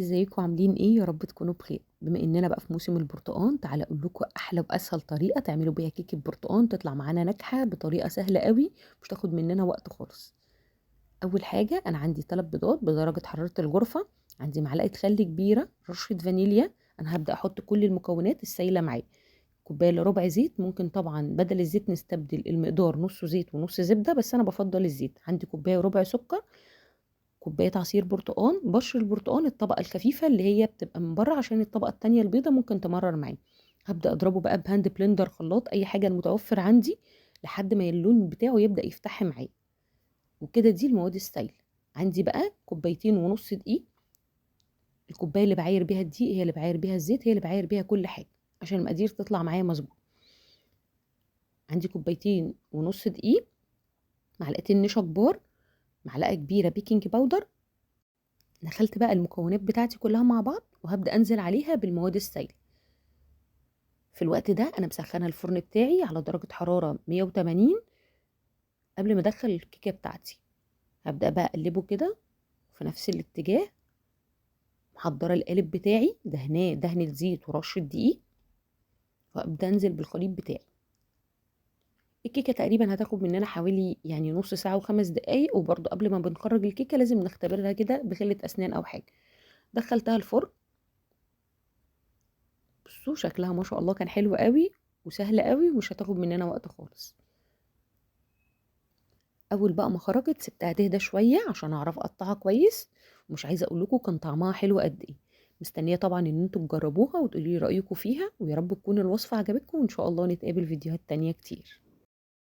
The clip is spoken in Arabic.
ازيكم عاملين ايه؟ يا رب تكونوا بخير. بما اننا بقى في موسم البرتقال، تعالى اقول لكم احلى واسهل طريقه تعملوا بيها كيكه برتقال تطلع معانا ناجحه بطريقه سهله قوي، مش تاخد مننا وقت خالص. اول حاجه انا عندي 3 بيضات بدرجه حراره الغرفه، عندي معلقه خل كبيره، رشه فانيليا. انا هبدا احط كل المكونات السايله معايا. كوبايه الا ربع زيت، ممكن طبعا بدل الزيت نستبدل المقدار نص زيت ونص زبده، بس انا بفضل الزيت. عندي كوبايه وربع سكر، كوباية عصير برتقان، بشر البرتقان الطبقة الخفيفة اللي هي بتبقى من بره، عشان الطبقة التانية البيضة ممكن تمرر معايا. هبدأ اضربه بقى بهاند بلندر، خلاط، اي حاجة المتوفر عندي، لحد ما اللون بتاعه يبدأ يفتح معايا. وكده دي المواد السائلة. عندي بقى كوبايتين ونص دقيق. الكوباية اللي بعاير بيها الدقيق هي اللي بعاير بيها الزيت، هي اللي بعاير بيها كل حاجة عشان المقادير تطلع معايا مظبوط. عندي كوبايتين ونص دقيق، معلقتين نشا كبار، معلقة كبيرة بيكنج باودر. دخلت بقى المكونات بتاعتي كلها مع بعض، وهبدأ انزل عليها بالمواد السائلة. في الوقت ده انا مسخنه الفرن بتاعي على درجه حراره 180 قبل ما ادخل الكيكه بتاعتي. هبدا بقى اقلبه كده في نفس الاتجاه، محضره القالب بتاعي دهناه دهنه زيت ورشه دقيق، وابدا انزل بالخليط بتاعي. الكيكه تقريبا هتاخد مننا حوالي يعني نص ساعه وخمس دقايق، وبرضه قبل ما بنخرج الكيكه لازم نختبرها كده بخله اسنان او حاجه. دخلتها الفرن. بصوا شكلها ما شاء الله كان حلو قوي وسهل قوي، ومش هتاخد مننا وقت خالص. اول بقى ما خرجت سبتها تهدى شويه عشان اعرف اقطعها كويس. ومش عايزه اقول لكم كان طعمها حلو قد ايه. مستنيه طبعا ان انتوا تجربوها وتقولوا لي رايكم فيها، ويا رب تكون الوصفه عجبتكم، وان شاء الله نتقابل فيديوهات تانية كتير.